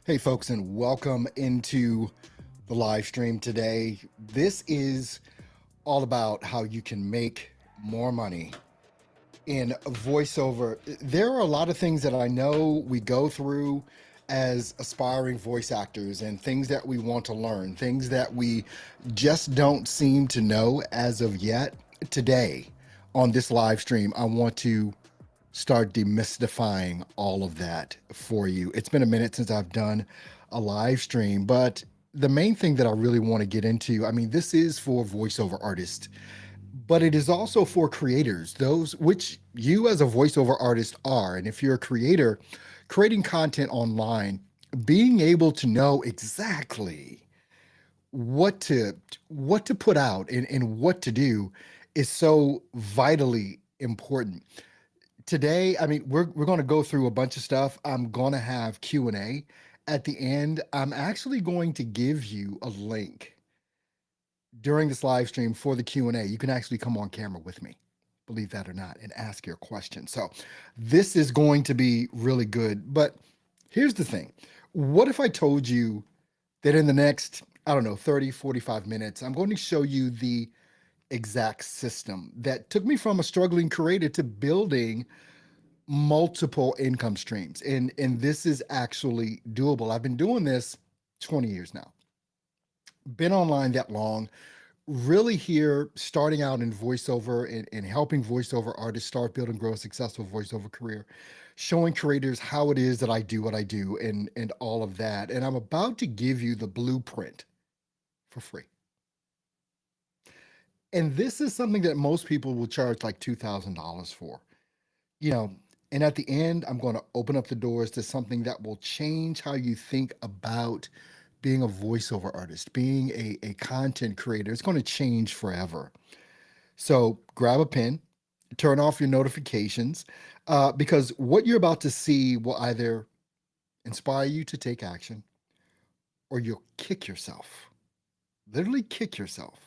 Hey, folks, and welcome into the live stream today. This is all about how you can make more money in voiceover. There are a lot of things that I know we go through as aspiring voice actors and things that we want to learn, things that we just don't seem to know as of yet. Today, on this live stream, I want to start demystifying all of that for you. It's been a minute since I've done a live stream, but the main thing that I really want to get into, I mean, this is for voiceover artists, but it is also for creators, those which you as a voiceover artist are. And if you're a creator creating content online, being able to know exactly what to put out and what to do is so vitally important. Today, I mean, we're going to go through a bunch of stuff. I'm going to have Q&A at the end. I'm actually going to give you a link during this live stream for the Q&A. You can actually come on camera with me, believe that or not, and ask your question. So this is going to be really good. But here's the thing. What if I told you that in the next, I don't know, 30, 45 minutes, I'm going to show you the exact system that took me from a struggling creator to building multiple income streams. And this is actually doable. I've been doing this 20 years now. Been online that long, really here starting out in voiceover and helping voiceover artists start, build, and grow a successful voiceover career, showing creators how it is that I do what I do and all of that. And I'm about to give you the blueprint for free. And this is something that most people will charge like $2,000 for. You know, and at the end, I'm going to open up the doors to something that will change how you think about being a voiceover artist, being a content creator. It's going to change forever. So grab a pen, turn off your notifications, because what you're about to see will either inspire you to take action or you'll kick yourself, literally kick yourself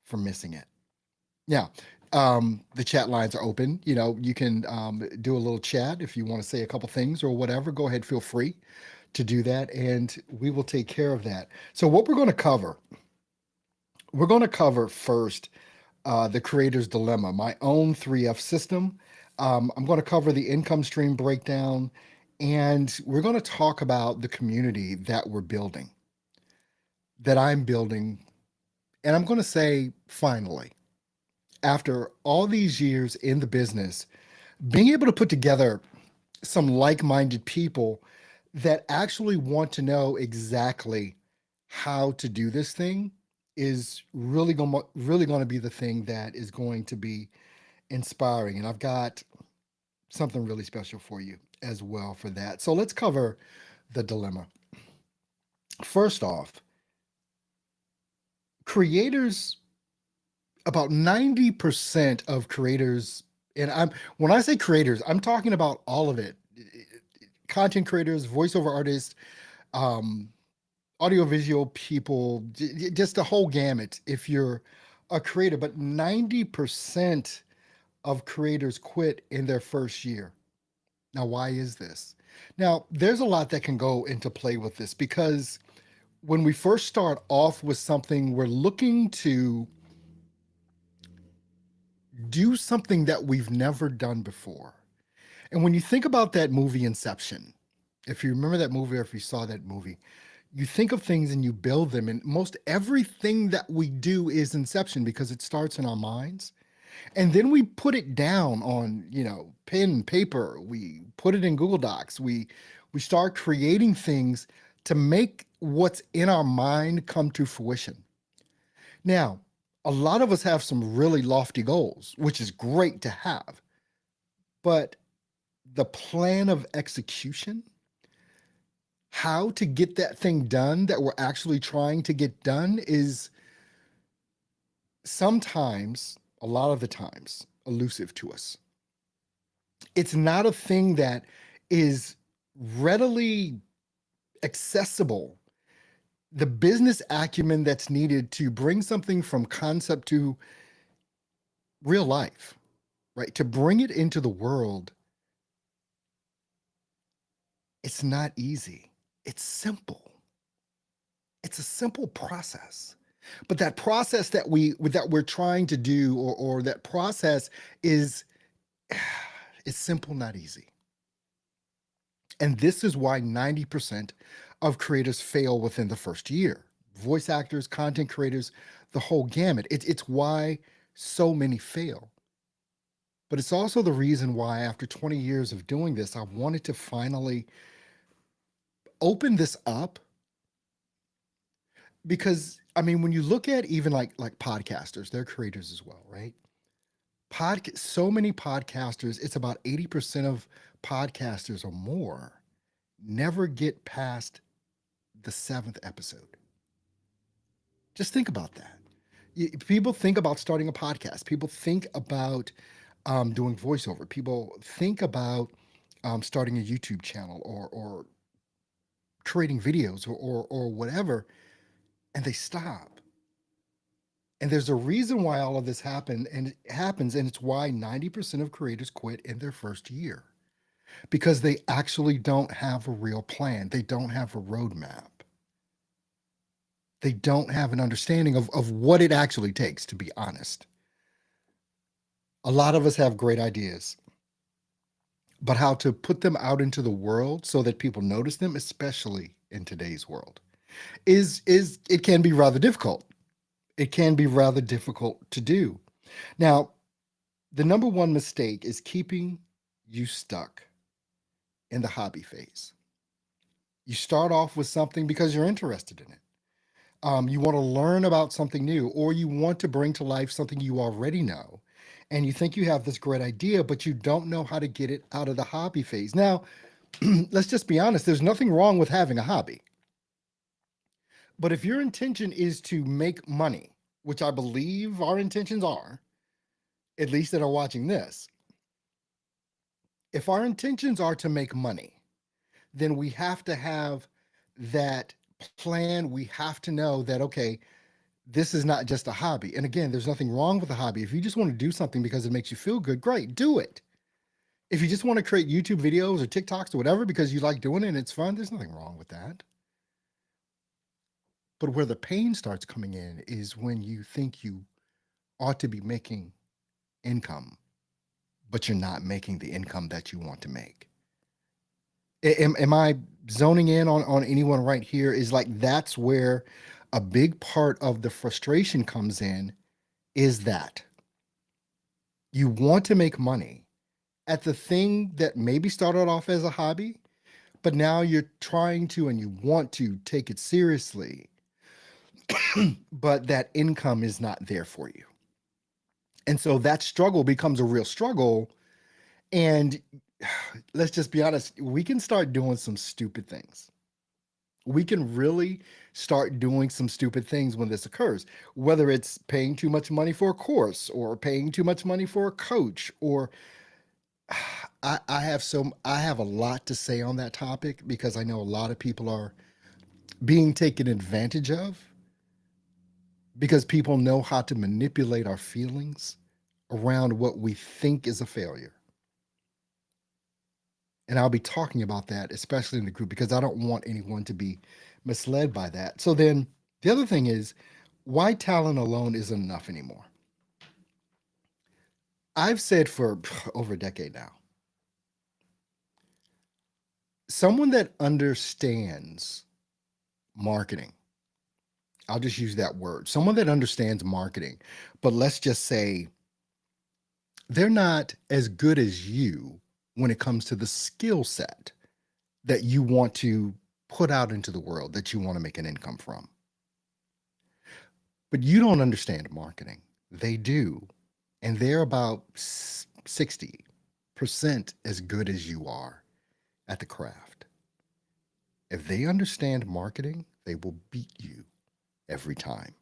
for missing it. Now, the chat lines are open. You know, you can do a little chat if you want to say a couple things or whatever. Go ahead, feel free to do that, and we will take care of that. So what we're going to cover first the creator's dilemma, my own 3F system. I'm going to cover the income stream breakdown, and we're going to talk about the community that we're building, that I'm building. And I'm going to say, finally, after all these years in the business, being able to put together some like-minded people that actually want to know exactly how to do this thing is really going to be the thing that is going to be inspiring. And I've got something really special for you as well for that. So let's cover the dilemma. First off, creators, about 90% of creators, and when I say creators, I'm talking about all of it. Content creators, voiceover artists, um, audiovisual people, just the whole gamut if you're a creator. But 90% of creators quit in their first year. Now, why is this? Now, there's a lot that can go into play with this because when we first start off with something, we're looking to do something that we've never done before. And when you think about that movie Inception, if you remember that movie or if you saw that movie, you think of things and you build them. And most everything that we do is Inception because it starts in our minds. And then we put it down on, pen, paper. We put it in Google Docs. We start creating things to make what's in our mind come to fruition. Now, a lot of us have some really lofty goals, which is great to have. But the plan of execution, how to get that thing done that we're actually trying to get done is sometimes, a lot of the times, elusive to us. It's not a thing that is readily accessible. The business acumen that's needed to bring something from concept to real life, right? To bring it into the world, it's not easy. It's simple. It's a simple process. But that process that we're trying to do, or that process is it's simple, not easy. And this is why 90% of creators fail within the first year. Voice actors, content creators, the whole gamut. It's why so many fail. But it's also the reason why, after 20 years of doing this, I wanted to finally open this up. Because I mean, when you look at even like podcasters, they're creators as well, right? So many podcasters, it's about 80% of podcasters or more never get past the seventh episode. Just think about that. People think about starting a podcast. People think about doing voiceover. People think about starting a YouTube channel, or creating videos, or whatever, and they stop. And there's a reason why all of this happens, and it's why 90% of creators quit in their first year, because they actually don't have a real plan. They don't have a roadmap. They don't have an understanding of what it actually takes, to be honest. A lot of us have great ideas, but how to put them out into the world so that people notice them, especially in today's world, is it can be rather difficult. It can be rather difficult to do. Now, the number one mistake is keeping you stuck in the hobby phase. You start off with something because you're interested in it. You want to learn about something new, or you want to bring to life something you already know. And you think you have this great idea, but you don't know how to get it out of the hobby phase. Now, let's just be honest, there's nothing wrong with having a hobby. But if your intention is to make money, which I believe our intentions are, at least that are watching this, if our intentions are to make money, then we have to have that plan. We have to know that, okay, this is not just a hobby. And again, there's nothing wrong with a hobby. If you just want to do something because it makes you feel good, great, do it. If you just want to create YouTube videos or TikToks or whatever because you like doing it and it's fun, there's nothing wrong with that. But where the pain starts coming in is when you think you ought to be making income, but you're not making the income that you want to make. Am I zoning in on anyone right here? Is like, that's where a big part of the frustration comes in, is that you want to make money at the thing that maybe started off as a hobby, but now you're trying to, and you want to take it seriously, but that income is not there for you. And so that struggle becomes a real struggle. And let's just be honest, we can start doing some stupid things. We can really start doing some stupid things when this occurs, whether it's paying too much money for a course, or paying too much money for a coach, or I have a lot to say on that topic, because I know a lot of people are being taken advantage of, because people know how to manipulate our feelings around what we think is a failure. And I'll be talking about that, especially in the group, because I don't want anyone to be misled by that. So then the other thing is, why talent alone isn't enough anymore. I've said for over a decade now, someone that understands marketing, I'll just use that word, someone that understands marketing, but let's just say they're not as good as you when it comes to the skill set that you want to put out into the world, that you want to make an income from. But you don't understand marketing. They do. And they're about 60% as good as you are at the craft. If they understand marketing, they will beat you every time.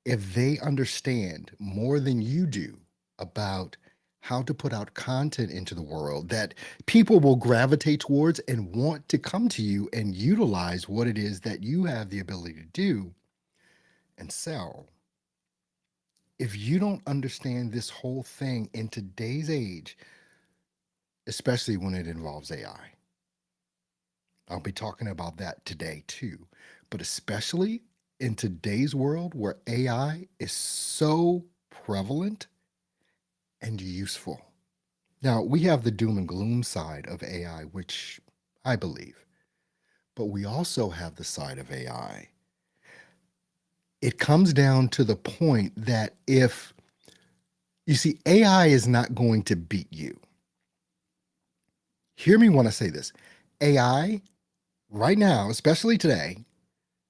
If they understand more than you do about how to put out content into the world that people will gravitate towards and want to come to you and utilize what it is that you have the ability to do and sell. If you don't understand this whole thing in today's age, especially when it involves AI, I'll be talking about that today too. But especially in today's world where AI is so prevalent and useful. Now, we have the doom and gloom side of AI, which I believe, but we also have the side of AI. It comes down to the point that if you see, AI is not going to beat you. Hear me when I say this. AI, right now, especially today,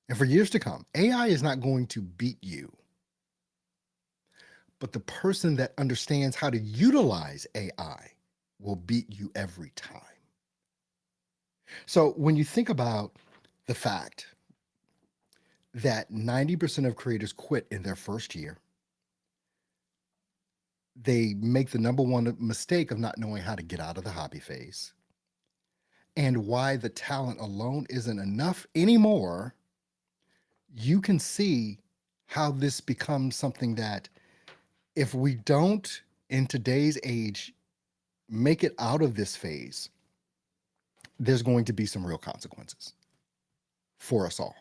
and for years to come, AI is not going to beat you. But the person that understands how to utilize AI will beat you every time. So when you think about the fact that 90% of creators quit in their first year, they make the number one mistake of not knowing how to get out of the hobby phase, and why the talent alone isn't enough anymore, you can see how this becomes something that if we don't, in today's age, make it out of this phase, there's going to be some real consequences for us all.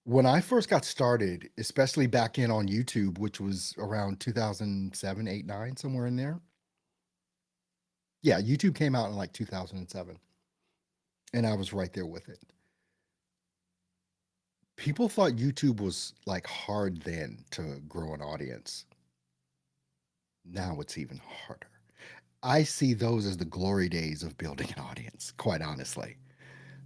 When I first got started, especially back in on YouTube, which was around 2007, 8, 9, somewhere in there. Yeah, YouTube came out in like 2007, and I was right there with it. People thought YouTube was like hard then to grow an audience. Now it's even harder. I see those as the glory days of building an audience, quite honestly.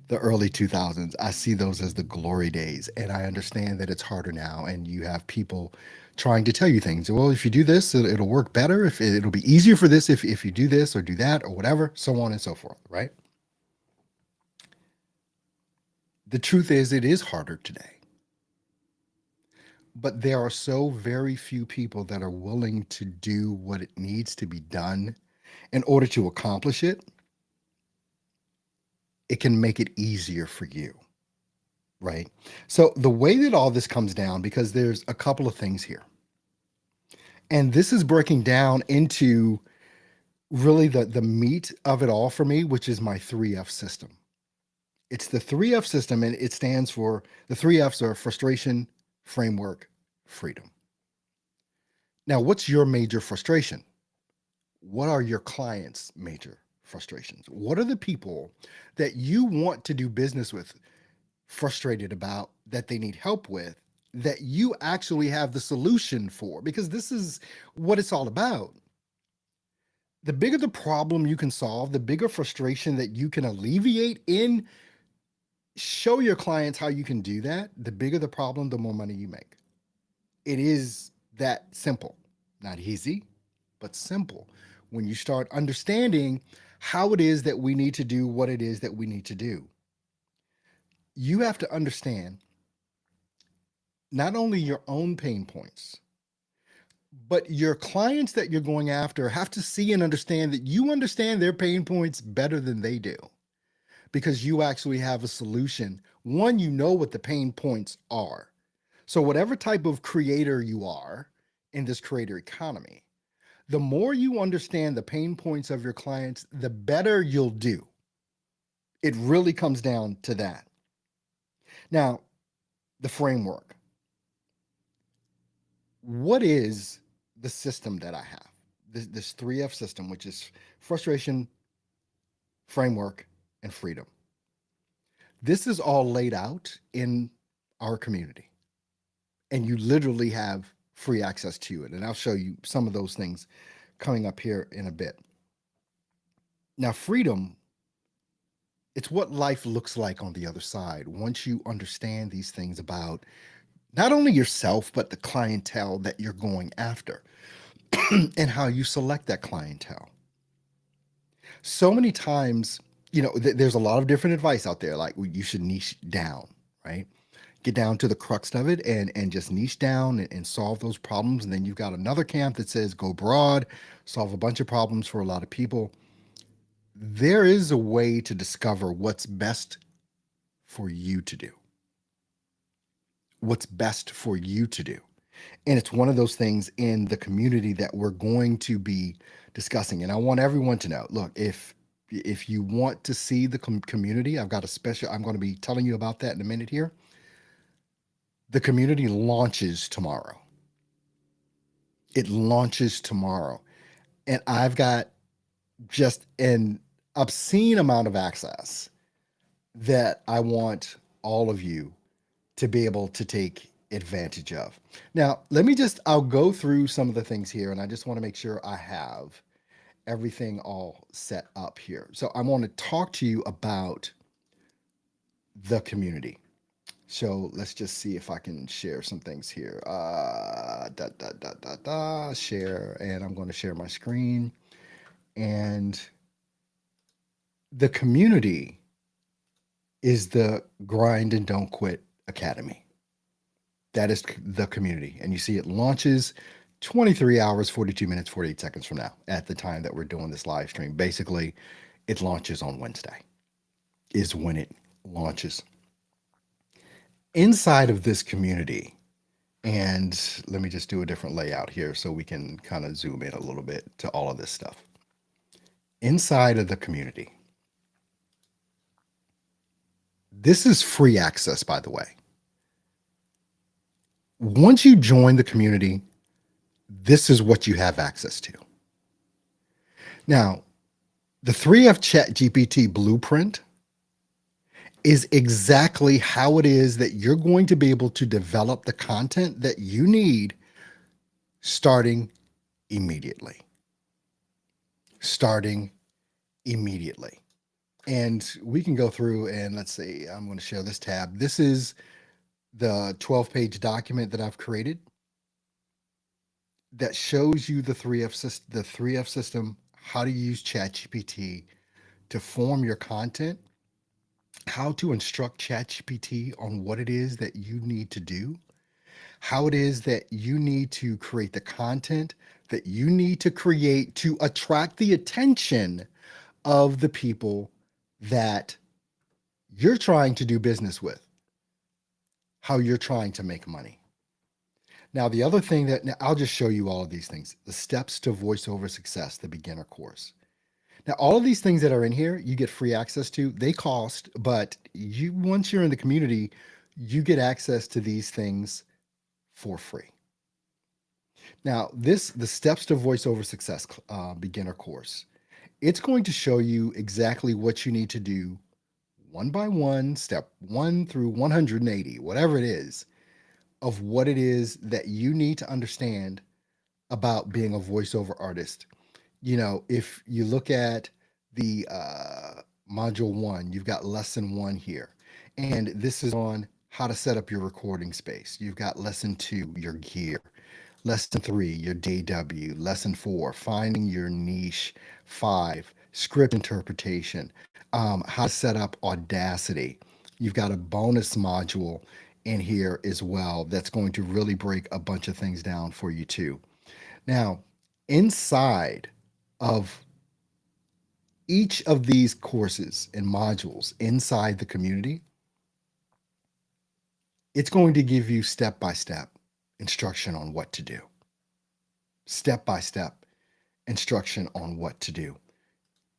The early 2000s, I see those as the glory days. And I understand that it's harder now. And you have people trying to tell you things. Well, if you do this, it'll work better. If it'll be easier for this, if you do this or do that or whatever, so on and so forth, right? The truth is, it is harder today. But there are so very few people that are willing to do what it needs to be done in order to accomplish it. It can make it easier for you, right? So the way that all this comes down, because there's a couple of things here, and this is breaking down into really the meat of it all for me, which is my 3F system. It's the 3F system, and it stands for, the 3Fs are frustration, framework, freedom. Now, what's your major frustration? What are your clients' major frustrations? What are the people that you want to do business with frustrated about, that they need help with, that you actually have the solution for? Because this is what it's all about. The bigger the problem you can solve, the bigger frustration that you can alleviate in, show your clients how you can do that. The bigger the problem, the more money you make. It is that simple. Not easy, but simple. When you start understanding how it is that we need to do what it is that we need to do, you have to understand not only your own pain points, but your clients that you're going after have to see and understand that you understand their pain points better than they do, because you actually have a solution. One, you know what the pain points are. So whatever type of creator you are in this creator economy, the more you understand the pain points of your clients, the better you'll do. It really comes down to that. Now, the framework. What is the system that I have? This 3F system, which is frustration, framework, and freedom. This is all laid out in our community, and you literally have free access to it. And I'll show you some of those things coming up here in a bit. Now, freedom, it's what life looks like on the other side once you understand these things about not only yourself, but the clientele that you're going after and how you select that clientele. So many times, there's a lot of different advice out there, like you should niche down, right? Get down to the crux of it and just niche down and solve those problems. And then you've got another camp that says go broad, solve a bunch of problems for a lot of people. There is a way to discover what's best for you to do. What's best for you to do. And it's one of those things in the community that we're going to be discussing. And I want everyone to know, look, if if you want to see the community, I've got a special, I'm going to be telling you about that in a minute here. The community launches tomorrow. It launches tomorrow. And I've got just an obscene amount of access that I want all of you to be able to take advantage of. Now, I'll go through some of the things here, and I just want to make sure I have everything all set up here. So I want to talk to you about the community. So let's just see if I can share some things here. Share, and I'm going to share my screen. And the community is the Grind and Don't Quit Academy. That is the community. And you see it launches 23 hours, 42 minutes, 48 seconds from now at the time that we're doing this live stream. Basically, it launches on Wednesday, is when it launches. Inside of this community, and let me just do a different layout here so we can kind of zoom in a little bit to all of this stuff. Inside of the community, this is free access, by the way. Once you join the community, this is what you have access to. Now, the 3F Chat GPT blueprint is exactly how it is that you're going to be able to develop the content that you need starting immediately. Starting immediately. And we can go through and let's see, I'm going to share this tab. This is the 12-page document that I've created that shows you the 3F system, how to use ChatGPT to form your content, how to instruct ChatGPT on what it is that you need to do, how it is that you need to create the content that you need to create to attract the attention of the people that you're trying to do business with, how you're trying to make money. Now, the other thing now I'll just show you all of these things, the steps to voiceover success, the beginner course. Now, all of these things that are in here, you get free access to. They cost, but once you're in the community, you get access to these things for free. Now, the steps to voiceover success beginner course, it's going to show you exactly what you need to do one by one, step 1 through 180, whatever it is, of what it is that you need to understand about being a voiceover artist. You know, if you look at the module 1, you've got lesson 1 here, and this is on how to set up your recording space. You've got lesson 2, your gear. Lesson 3, your DW. Lesson 4, finding your niche. 5, script interpretation. How to set up Audacity. You've got a bonus module in here as well that's going to really break a bunch of things down for you too. Now, inside of each of these courses and modules inside the community, it's going to give you step-by-step instruction on what to do. Step-by-step instruction on what to do.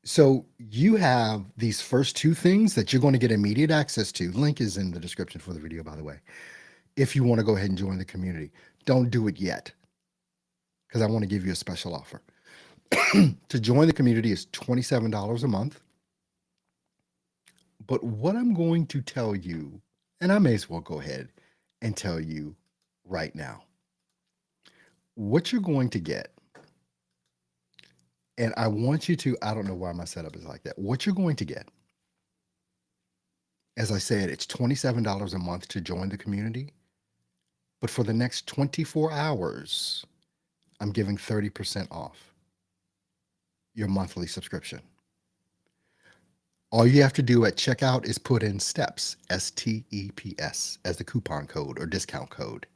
So you have these first 2 things that you're going to get immediate access to. Link is in the description for the video, by the way. If you want to go ahead and join the community, don't do it yet because I want to give you a special offer. To join the community is $27 a month. But what I'm going to tell you, and I may as well go ahead and tell you right now, what you're going to get, and I want you to, I don't know why my setup is like that. What you're going to get, as I said, it's $27 a month to join the community. But for the next 24 hours, I'm giving 30% off your monthly subscription. All you have to do at checkout is put in STEPS, STEPS, as the coupon code or discount code,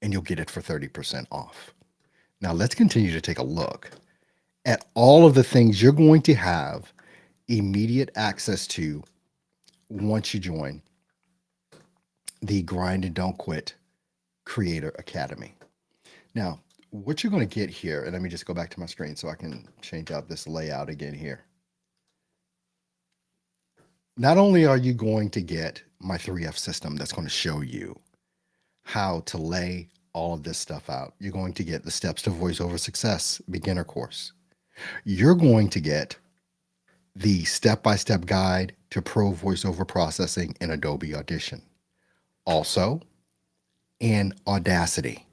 and you'll get it for 30% off. Now let's continue to take a look at all of the things you're going to have immediate access to once you join the Grind and Don't Quit Creator Academy. Now, what you're going to get here, and let me just go back to my screen so I can change out this layout again here. Not only are you going to get my 3F system that's going to show you how to lay all of this stuff out, you're going to get the Steps to Voiceover Success beginner course. You're going to get the step-by-step guide to pro voiceover processing in Adobe Audition. Also, in Audacity,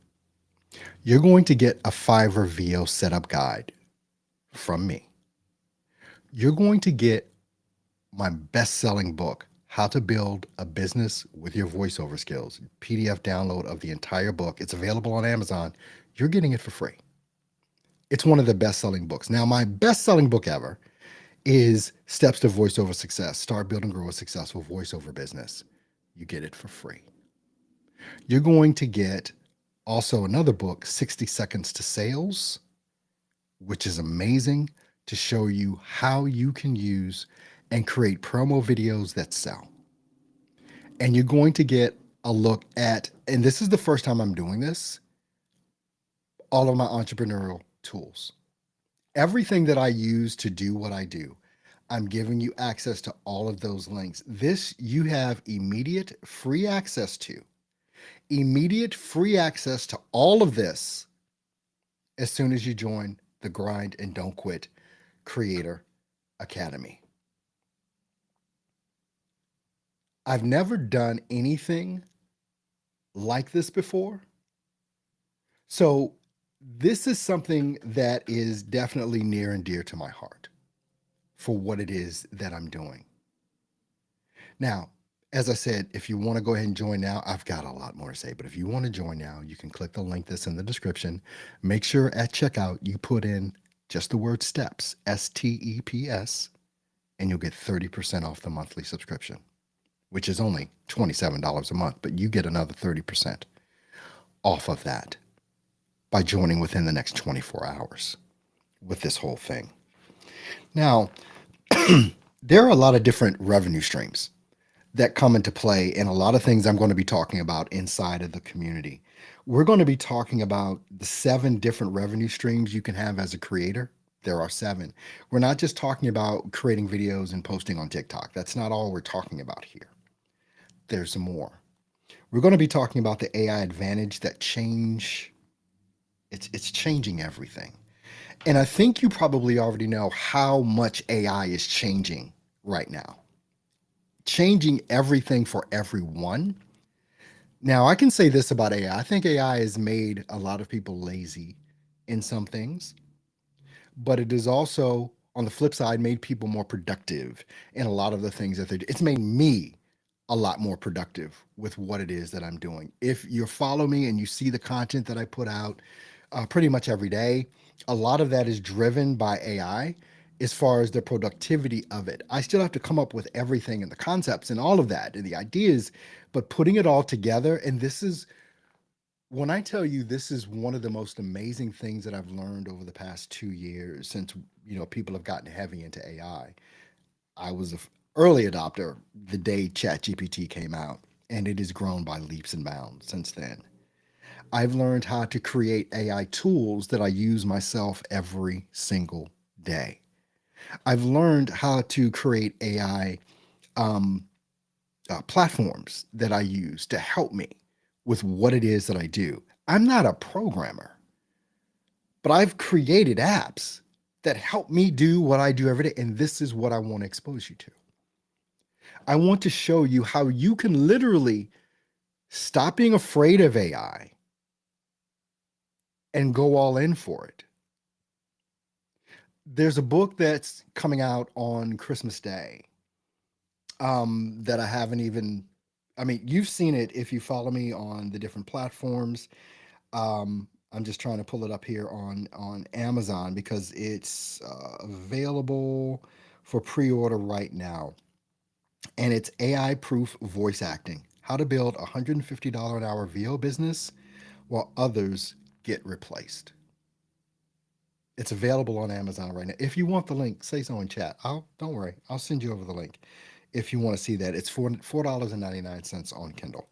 you're going to get a Fiverr VO setup guide from me. You're going to get my best-selling book, How to Build a Business with Your Voiceover Skills, PDF download of the entire book. It's available on Amazon. You're getting it for free. It's one of the best-selling books. Now, my best-selling book ever is Steps to Voiceover Success. Start, build, and grow a successful voiceover business. You get it for free. You're going to get also another book, 60 Seconds to Sales, which is amazing to show you how you can use and create promo videos that sell. And you're going to get a look at, and this is the first time I'm doing this, all of my entrepreneurial tools. Everything that I use to do what I do, I'm giving you access to all of those links. This you have immediate free access to. Immediate free access to all of this as soon as you join the Grind and Don't Quit Creator Academy. I've never done anything like this before. So this is something that is definitely near and dear to my heart for what it is that I'm doing. Now, as I said, if you want to go ahead and join now, I've got a lot more to say, but if you want to join now, you can click the link that's in the description. Make sure at checkout you put in just the word STEPS, STEPS, and you'll get 30% off the monthly subscription, which is only $27 a month, but you get another 30% off of that by joining within the next 24 hours with this whole thing. Now, there are a lot of different revenue streams that come into play, and a lot of things I'm going to be talking about inside of the community. We're going to be talking about the 7 different revenue streams you can have as a creator. There are 7. We're not just talking about creating videos and posting on TikTok. That's not all we're talking about here. There's more. We're going to be talking about the AI advantage that it's changing everything. And I think you probably already know how much AI is changing right now. Changing everything for everyone. Now, I can say this about AI. I think AI has made a lot of people lazy in some things, but it has also, on the flip side, made people more productive in a lot of the things that they do. It's made me a lot more productive with what it is that I'm doing. If you follow me and you see the content that I put out pretty much every day, a lot of that is driven by AI as far as the productivity of it. I still have to come up with everything and the concepts and all of that and the ideas, but putting it all together. And this is, when I tell you, this is one of the most amazing things that I've learned over the past 2 years since, people have gotten heavy into AI. I was an early adopter the day ChatGPT came out, and it has grown by leaps and bounds since then. I've learned how to create AI tools that I use myself every single day. I've learned how to create AI platforms that I use to help me with what it is that I do. I'm not a programmer, but I've created apps that help me do what I do every day. And this is what I want to expose you to. I want to show you how you can literally stop being afraid of AI and go all in for it. There's a book that's coming out on Christmas Day that I haven't even, I mean, you've seen it if you follow me on the different platforms. I'm just trying to pull it up here on Amazon because it's available for pre-order right now. And it's AI proof voice acting, how to build a $150 an hour VO business while others get replaced. It's available on Amazon right now. If you want the link, say so in chat. Don't worry, I'll send you over the link if you want to see that. It's $4.99 on Kindle.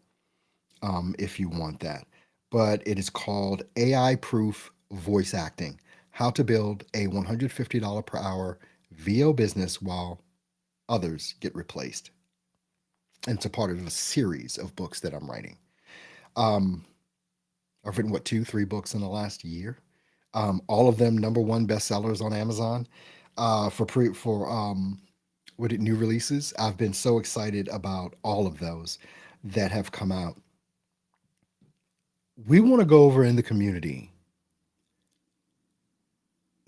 If you want that. But it is called AI Proof Voice Acting, how to build a $150 per hour VO business while others get replaced. And it's a part of a series of books that I'm writing. Um, I've written what, two, three books in the last year. All of them number one bestsellers on Amazon. For what it new releases. I've been so excited about all of those that have come out. We want to go over in the community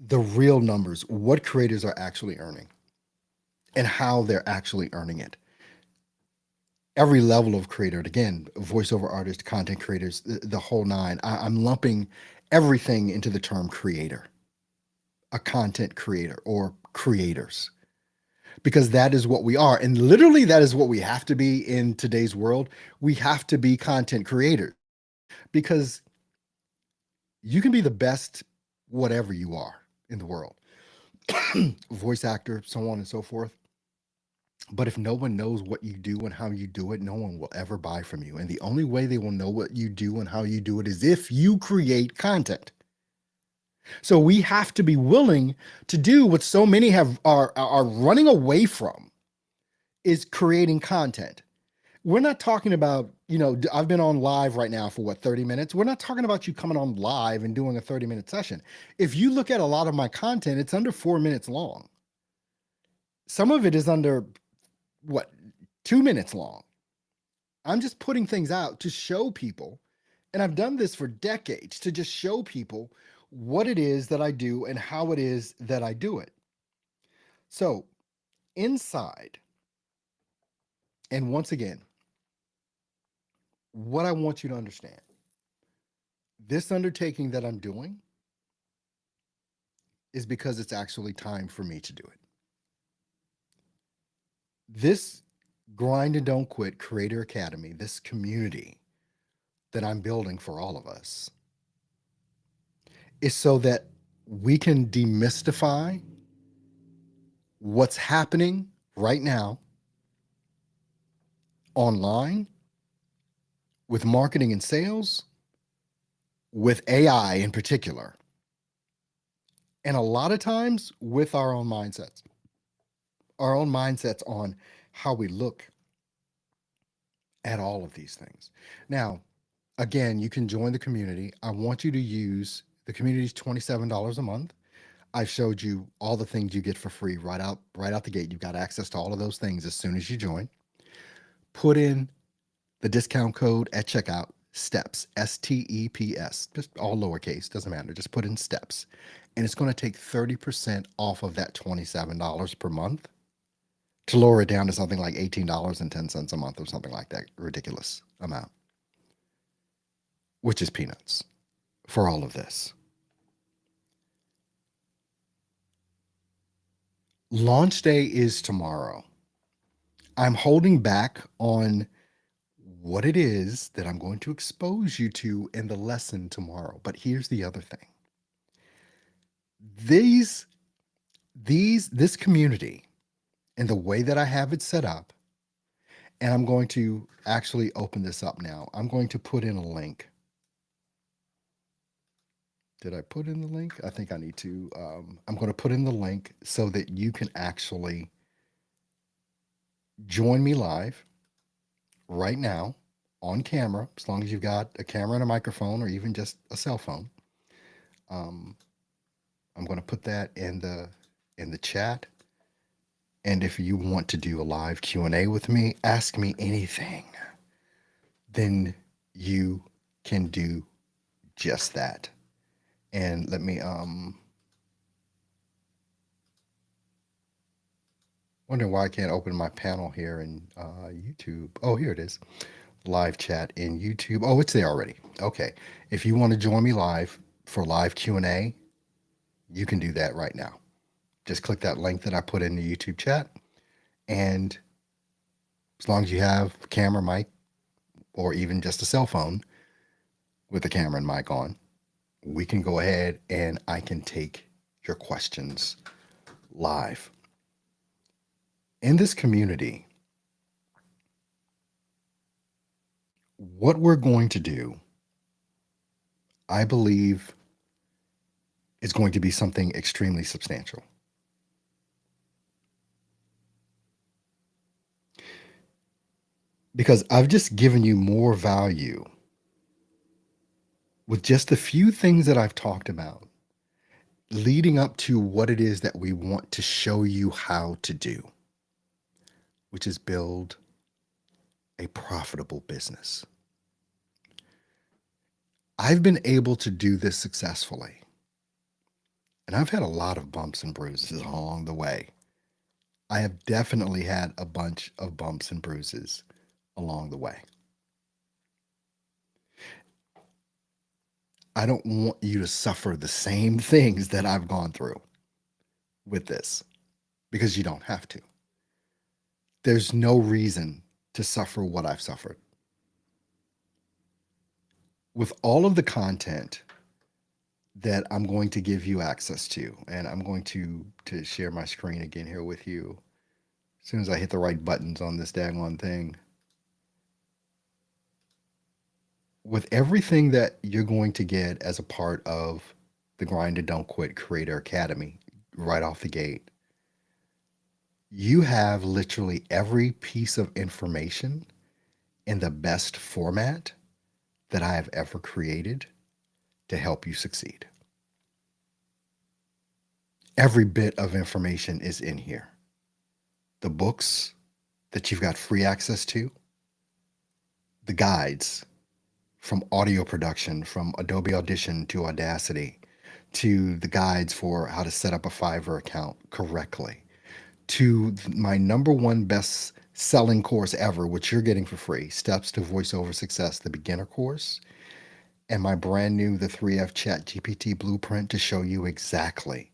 the real numbers, what creators are actually earning and how they're actually earning it. Every level of creator, again, voiceover artists, content creators, the whole nine. I'm lumping everything into the term creator, a content creator or creators, because that is what we are. And literally, that is what we have to be in today's world. We have to be content creators because you can be the best, whatever you are in the world, voice actor, so on and so forth. But if no one knows what you do and how you do it, no one will ever buy from you. And the only way they will know what you do and how you do it is if you create content. So we have to be willing to do what so many are running away from, is creating content. We're not talking about, I've been on live right now for what, 30 minutes? We're not talking about you coming on live and doing a 30-minute session. If you look at a lot of my content, it's under 4 minutes long. Some of it is under what, 2 minutes long. I'm just putting things out to show people, and I've done this for decades, to just show people what it is that I do and how it is that I do it. So inside, and once again, what I want you to understand, this undertaking that I'm doing is because it's actually time for me to do it. This Grind and Don't Quit Creator Academy, this community that I'm building for all of us, is so that we can demystify what's happening right now online with marketing and sales, with AI in particular, and a lot of times with our own mindsets on how we look at all of these things. Now, again, you can join the community. I want you to use the community's $27 a month. I've showed you all the things you get for free right out the gate. You've got access to all of those things as soon as you join. Put in the discount code at checkout, STEPS, STEPS, just all lowercase, doesn't matter. Just put in STEPS. And it's going to take 30% off of that $27 per month to lower it down to something like $18.10 a month or something like that ridiculous amount, which is peanuts for all of this. Launch day is tomorrow. I'm holding back on what it is that I'm going to expose you to in the lesson tomorrow. But here's the other thing. This community and the way that I have it set up, and I'm going to actually open this up now. I'm going to put in a link. Did I put in the link? I think I need to. I'm going to put in the link so that you can actually join me live right now on camera, as long as you've got a camera and a microphone or even just a cell phone. I'm going to put that in the chat. And if you want to do a live Q&A with me, ask me anything, then you can do just that. And let me wondering why I can't open my panel here in YouTube. Oh, here it is. Live chat in YouTube. Oh, it's there already. Okay. If you want to join me live for live Q&A, you can do that right now. Just click that link that I put in the YouTube chat. And as long as you have a camera, mic, or even just a cell phone with a camera and mic on, we can go ahead and I can take your questions live. In this community, what we're going to do, I believe, is going to be something extremely substantial. because I've just given you more value with just the few things that I've talked about leading up to what it is that we want to show you how to do, which is build a profitable business. I've been able to do this successfully, and I've had a lot of bumps and bruises along the way. I have definitely had a bunch of bumps and bruises along the way. I don't want you to suffer the same things that I've gone through with this because you don't have to. There's no reason to suffer what I've suffered. With all of the content that I'm going to give you access to, and I'm going to share my screen again here with you as soon as I hit the right buttons on this daggone thing. With everything that you're going to get as a part of the Grind and Don't Quit Creator Academy right off the gate, you have literally every piece of information in the best format that I have ever created to help you succeed. Every bit of information is in here. The books that you've got free access to, the guides from audio production, from Adobe Audition to Audacity, to the guides for how to set up a Fiverr account correctly, to my number one best selling course ever, which you're getting for free, Steps to Voiceover Success, the beginner course, and my brand new, the 3F Chat GPT blueprint to show you exactly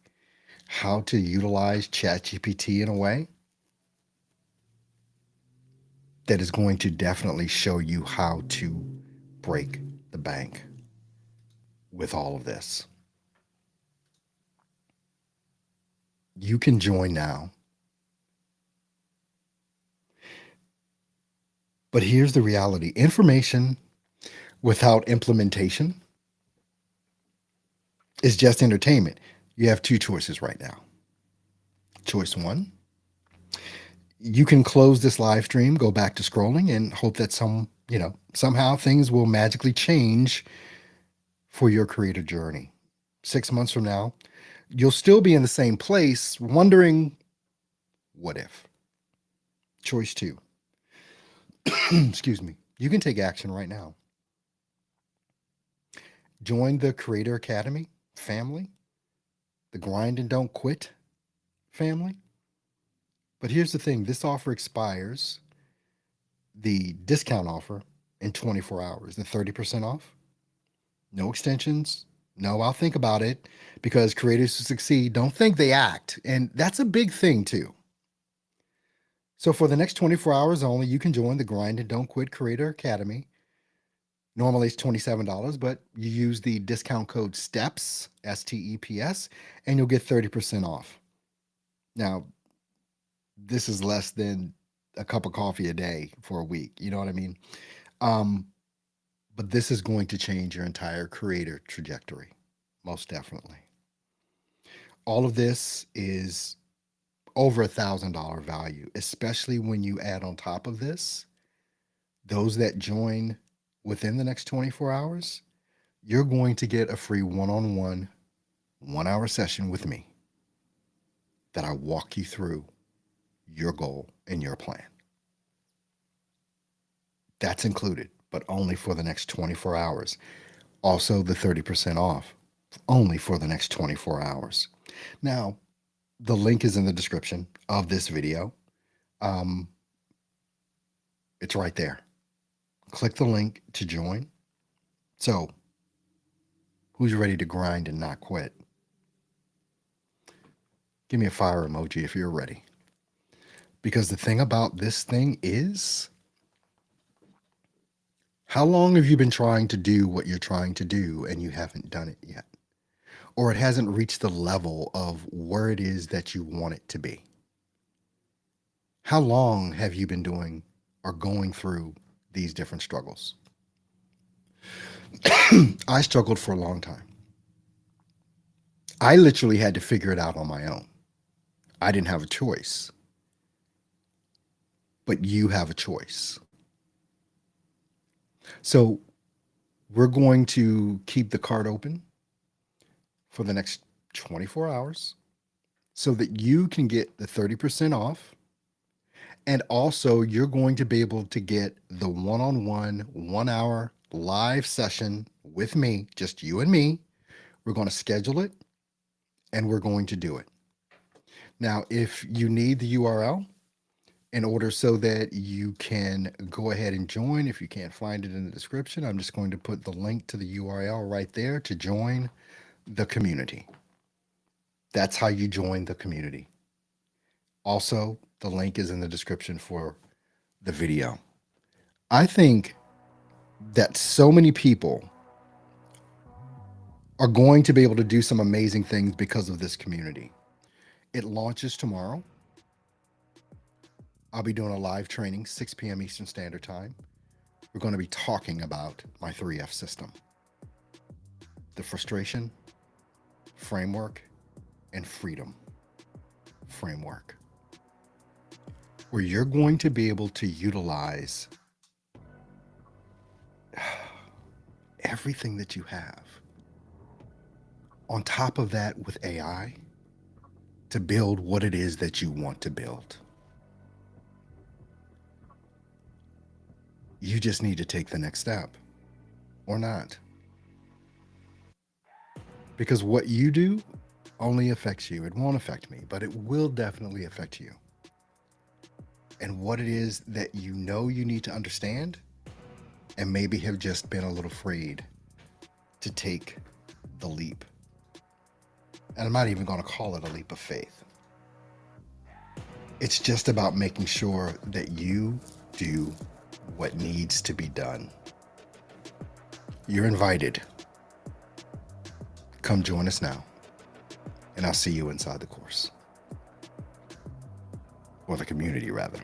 how to utilize Chat GPT in a way that is going to definitely show you how to break the bank with all of this. You can join now. But here's the reality: information without implementation is just entertainment. You have two choices right now. Choice one, you can close this live stream, go back to scrolling, and hope that somehow things will magically change for your creator journey. 6 months from now, you'll still be in the same place wondering, what if? Choice two, excuse me, you can take action right now. Join the Creator Academy family, the Grind and Don't Quit family. But here's the thing: this offer expires, the discount offer, in 24 hours, the 30% off. No extensions. No, I'll think about it, because creators who succeed don't think, they act. And that's a big thing too. So for the next 24 hours only, you can join the Grind and Don't Quit Creator Academy. Normally it's $27, but you use the discount code STEPS, STEPS, and you'll get 30% off. Now, this is less than a cup of coffee a day for a week. You know what I mean? But this is going to change your entire creator trajectory, most definitely. All of this is over $1,000 value, especially when you add on top of this, those that join within the next 24 hours, you're going to get a free one-on-one 1-hour session with me that I walk you through your goal and your plan. That's included, but only for the next 24 hours. Also, the 30% off, only for the next 24 hours. Now, the link is in the description of this video. It's right there. Click the link to join. So, who's ready to grind and not quit? Give me a fire emoji if you're ready. Because the thing about this thing is, how long have you been trying to do what you're trying to do and you haven't done it yet? Or it hasn't reached the level of where it is that you want it to be? How long have you been doing or going through these different struggles? I struggled for a long time. I literally had to figure it out on my own. I didn't have a choice. But you have a choice. So we're going to keep the card open for the next 24 hours so that you can get the 30% off. And also, you're going to be able to get the one-on-one 1 hour live session with me, just you and me. We're going to schedule it and we're going to do it. Now, if you need the URL in order so that you can go ahead and join, if you can't find it in the description, I'm just going to put the link to the URL right there to join the community. That's how you join the community. Also, the link is in the description for the video. I think that so many people are going to be able to do some amazing things because of this community. It launches tomorrow. I'll be doing a live training, 6 p.m. Eastern Standard Time. We're going to be talking about my 3F system: the frustration framework and freedom framework, where you're going to be able to utilize everything that you have on top of that with AI to build what it is that you want to build. You just need to take the next step or not. Because what you do only affects you. It won't affect me, but it will definitely affect you. And what it is that you know you need to understand and maybe have just been a little afraid to take the leap. And I'm not even going to call it a leap of faith. It's just about making sure that you do what needs to be done. You're invited. Come join us now, and I'll see you inside the course, or the community rather.